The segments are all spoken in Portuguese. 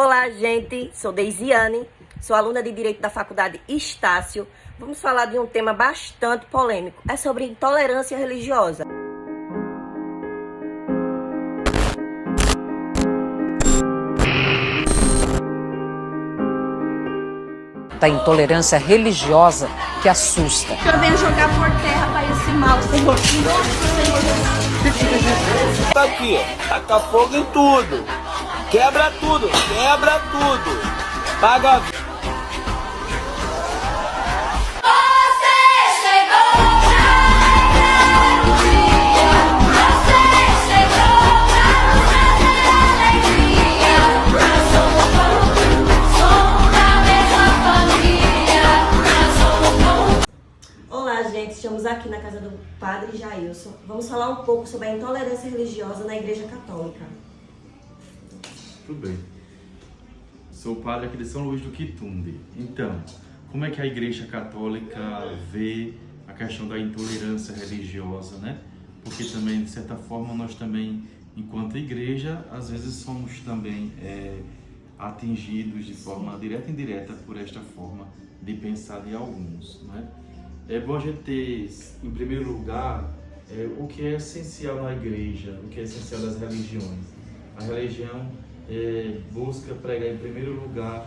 Olá, gente. Sou Deisiane, sou aluna de Direito da Faculdade Estácio. Vamos falar de um tema bastante polêmico. É sobre intolerância religiosa. Da intolerância religiosa que assusta. Eu venho jogar por terra para esse mal, Senhor. Nossa, Senhor. Tá aqui, taca fogo em tudo. Quebra tudo, quebra tudo. Paga. Olá, gente. Estamos aqui na casa do Padre Jailson. Vamos falar um pouco sobre a intolerância religiosa na Igreja Católica. Tudo bem. Sou padre aqui de São Luís do Quitumbe. Então, como é que a Igreja Católica vê a questão da intolerância religiosa, né? Porque também, de certa forma, nós também, enquanto igreja, às vezes somos também atingidos de forma direta e indireta por esta forma de pensar de alguns, né? É bom a gente ter, em primeiro lugar, o que é essencial na igreja, o que é essencial das religiões. A religião busca pregar em primeiro lugar,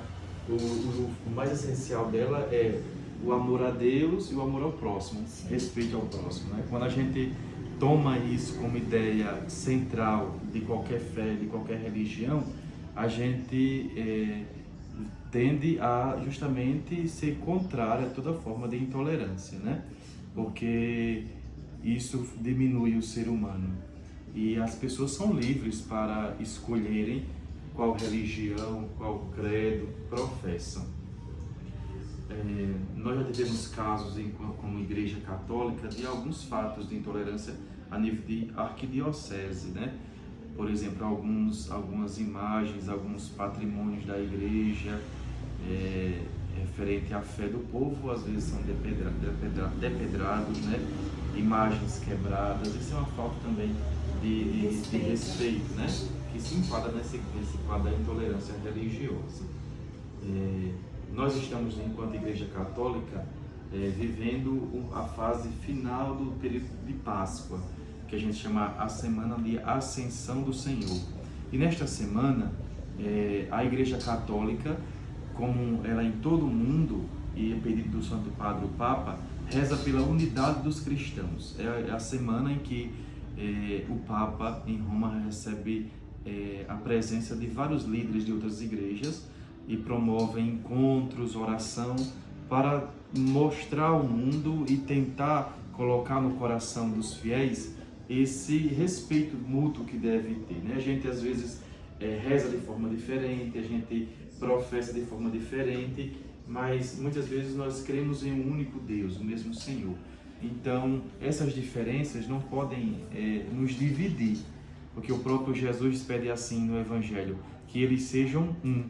o mais essencial dela é o amor a Deus e o amor ao próximo, respeito ao próximo, né? Quando a gente toma isso como ideia central de qualquer fé, de qualquer religião, a gente tende a justamente ser contrário a toda forma de intolerância, né? Porque isso diminui o ser humano e as pessoas são livres para escolherem qual religião, qual credo professam. Nós já tivemos casos, como Igreja Católica, de alguns fatos de intolerância a nível de arquidiocese, né? Por exemplo, algumas imagens, alguns patrimônios da Igreja referente à fé do povo, às vezes são depedrados, né? Imagens quebradas. Isso é uma falta também de respeito, né? Que se enquadra nesse quadro da intolerância religiosa. Nós estamos, enquanto Igreja Católica, vivendo a fase final do período de Páscoa, que a gente chama a Semana de Ascensão do Senhor. E nesta semana, a Igreja Católica, como ela em todo o mundo, e a pedido do Santo Padre, o Papa, reza pela unidade dos cristãos. É a semana em que o Papa, em Roma, recebe a presença de vários líderes de outras igrejas e promove encontros, oração, para mostrar ao mundo e tentar colocar no coração dos fiéis esse respeito mútuo que deve ter, né? A gente às vezes reza de forma diferente, a gente professa de forma diferente, mas muitas vezes nós cremos em um único Deus, o mesmo Senhor. Então, essas diferenças não podem nos dividir, porque o próprio Jesus pede assim no Evangelho, que eles sejam um,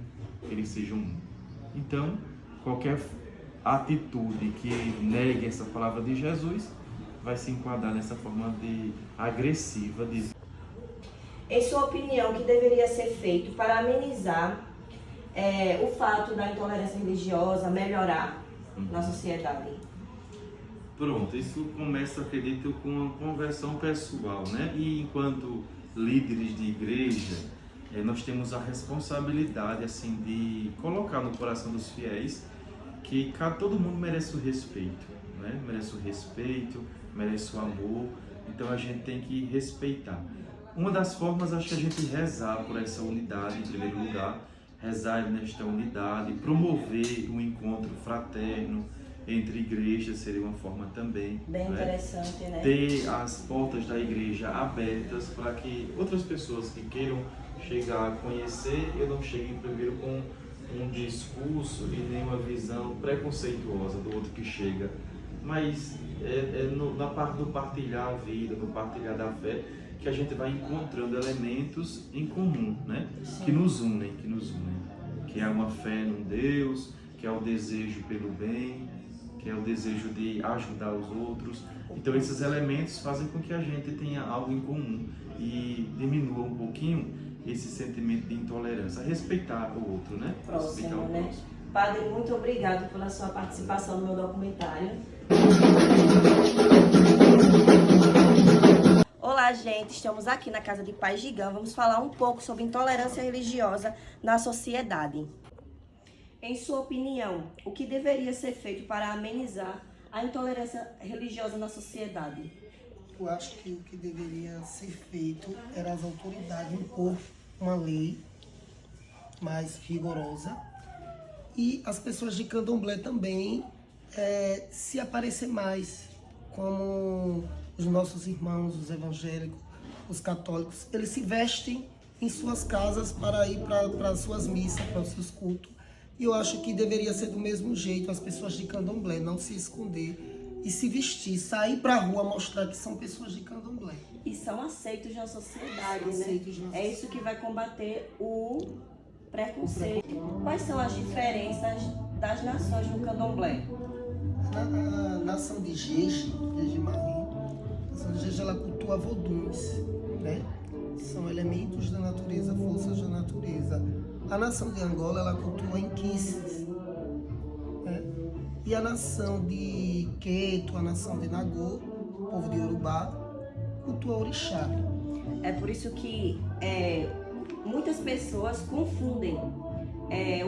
Então, qualquer atitude que negue essa palavra de Jesus vai se enquadrar nessa forma agressiva de... Em sua opinião, o que deveria ser feito para amenizar o fato da intolerância religiosa melhorar na sociedade? Pronto, isso começa, acredito, com uma conversão pessoal, né? E enquanto líderes de igreja, nós temos a responsabilidade, assim, de colocar no coração dos fiéis que todo mundo merece o respeito, né? Merece o respeito, merece o amor, então a gente tem que respeitar. Uma das formas, acho que a gente rezar por essa unidade, em primeiro lugar, rezar nesta unidade, promover um encontro fraterno entre igrejas seria uma forma também. Bem interessante, né? Ter as portas da igreja abertas para que outras pessoas que queiram chegar a conhecer, eu não chegue primeiro com um discurso e nem uma visão preconceituosa do outro que chega, mas na parte do partilhar a vida, no partilhar da fé, que a gente vai encontrando elementos em comum, né? Que nos unem, que é uma fé num Deus, que é o desejo pelo bem, que é o desejo de ajudar os outros. Então esses elementos fazem com que a gente tenha algo em comum e diminua um pouquinho esse sentimento de intolerância, respeitar o outro, né? Respeitar Próximo, o né? próximo. Padre, muito obrigado pela sua participação no meu documentário. Olá, gente. Estamos aqui na Casa de Pai Gigã. Vamos falar um pouco sobre intolerância religiosa na sociedade. Em sua opinião, o que deveria ser feito para amenizar a intolerância religiosa na sociedade? Eu acho que o que deveria ser feito era as autoridades impor uma lei mais rigorosa e as pessoas de candomblé também se aparecer mais, como os nossos irmãos, os evangélicos, os católicos. Eles se vestem em suas casas para ir para suas missas, para os seus cultos. E eu acho que deveria ser do mesmo jeito, as pessoas de candomblé não se esconder e se vestir, sair para a rua, mostrar que são pessoas de candomblé. E são aceitos na sociedade, Aceitos né? na É isso que vai combater o preconceito. Quais são as diferenças das nações no candomblé? Na nação de Jeje Marim, a nação de Jeje, ela cultua voduns, né? São elementos da natureza, forças da natureza. A nação de Angola, ela cultua inquices, né? E a nação de Queto, a nação de Nagô, o povo de Urubá, cultua orixá. É por isso que muitas pessoas confundem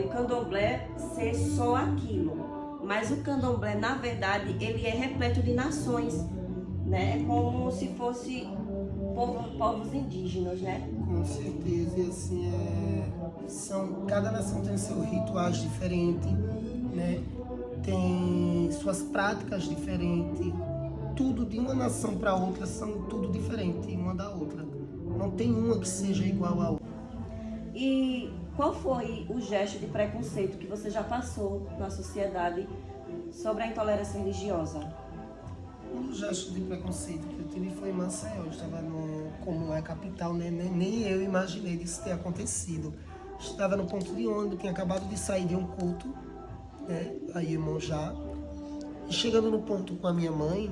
o candomblé ser só aquilo. Mas o candomblé, na verdade, ele é repleto de nações, né? É como se fosse povos indígenas, né? Com certeza, e assim, cada nação tem seus rituais diferentes, né? Tem suas práticas diferentes. Tudo de uma nação para outra são tudo diferente, uma da outra. Não tem uma que seja igual a outra. E qual foi o gesto de preconceito que você já passou na sociedade sobre a intolerância religiosa? Um gesto de preconceito que eu tive foi em Maceió. Eu estava como é capital, né? Nem eu imaginei disso ter acontecido. Estava no ponto de ônibus, tinha acabado de sair de um culto, né? Aí em Monjá. E chegando no ponto com a minha mãe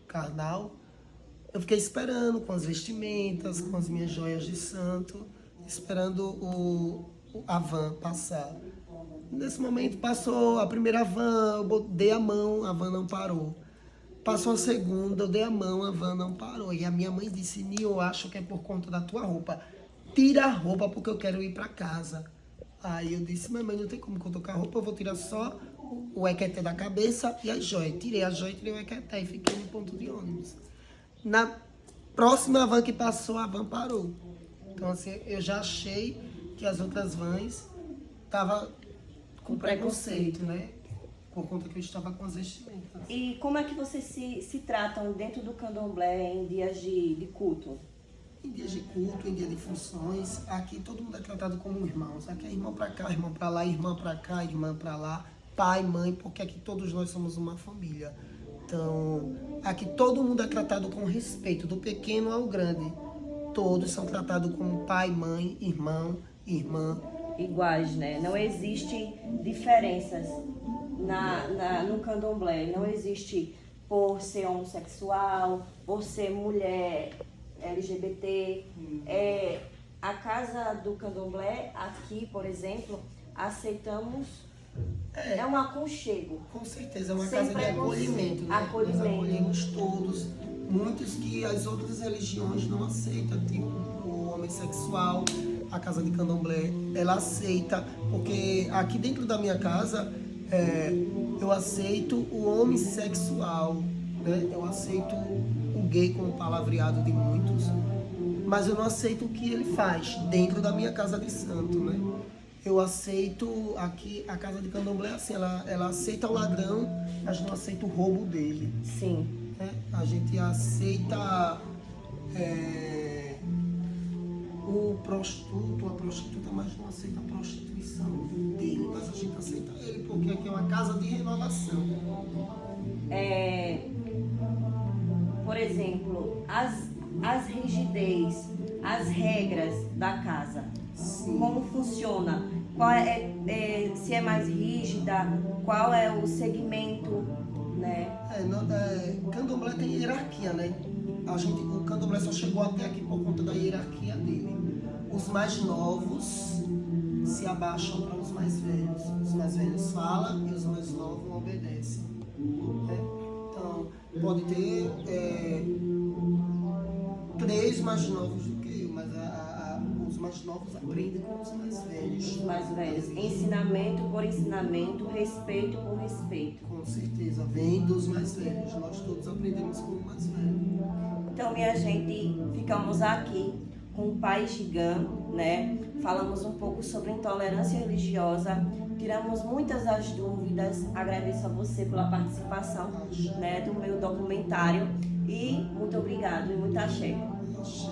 carnal, eu fiquei esperando com as vestimentas, com as minhas joias de santo, esperando a van passar. Nesse momento passou a primeira van, eu dei a mão, a van não parou. Passou a segunda, eu dei a mão, a van não parou. E a minha mãe disse: Nil, eu acho que é por conta da tua roupa. Tira a roupa porque eu quero ir para casa. Aí eu disse: mamãe, não tem como colocar a roupa, eu vou tirar só o equeté da cabeça e a joia. Tirei a joia, tirei o equeté e fiquei no ponto de ônibus. Na próxima van que passou, a van parou. Então assim, eu já achei que as outras vans estavam com preconceito, né? Por conta que eu estava com as vestimentas. E como é que vocês se tratam dentro do candomblé em dias de culto? Em dias de culto, em dia de funções, aqui todo mundo é tratado como irmãos. Aqui é irmão para cá, irmão para lá, irmã para cá, irmã para lá, pai, mãe, porque aqui todos nós somos uma família. Então, aqui todo mundo é tratado com respeito, do pequeno ao grande. Todos são tratados como pai, mãe, irmão, irmã. Iguais, né? Não existe diferenças no candomblé. Não existe por ser homossexual, por ser mulher LGBT. A casa do candomblé, aqui, por exemplo, aceitamos... É um aconchego. Com certeza, é uma Sem casa de preconceito. acolhimento, né? Acolhimento. Nós acolhemos todos, muitos que as outras religiões não aceitam, tipo o homossexual, a casa de candomblé, ela aceita, porque aqui dentro da minha casa eu aceito o homossexual, né? Eu aceito o gay como palavreado de muitos, mas eu não aceito o que ele faz dentro da minha casa de santo, né? Eu aceito aqui, a casa de candomblé, assim, ela aceita o ladrão, mas não aceita o roubo dele. Sim. Né? A gente aceita o prostituto, a prostituta, mas não aceita a prostituição dele, mas a gente aceita ele, porque aqui é uma casa de renovação. Por exemplo, as rigidez, as regras da casa. Sim. Como funciona? Se é mais rígida? Qual é o segmento, né? Candomblé tem hierarquia, né? O candomblé só chegou até aqui por conta da hierarquia dele. os mais novos se abaixam para os mais velhos. Os mais velhos falam e os mais novos obedecem. Né? Então, pode ter 3 mais novos do que eu, mas os mais novos aprendem com os mais velhos. Os mais velhos. Ensinamento por ensinamento, respeito por respeito. Com certeza, vem dos mais velhos. Nós todos aprendemos com o mais velho. Então, minha gente, ficamos aqui com o Pai Gigan, né? Falamos um pouco sobre intolerância religiosa, tiramos muitas das dúvidas. Agradeço a você pela participação, né, do meu documentário e muito obrigado e muito axé. Axé.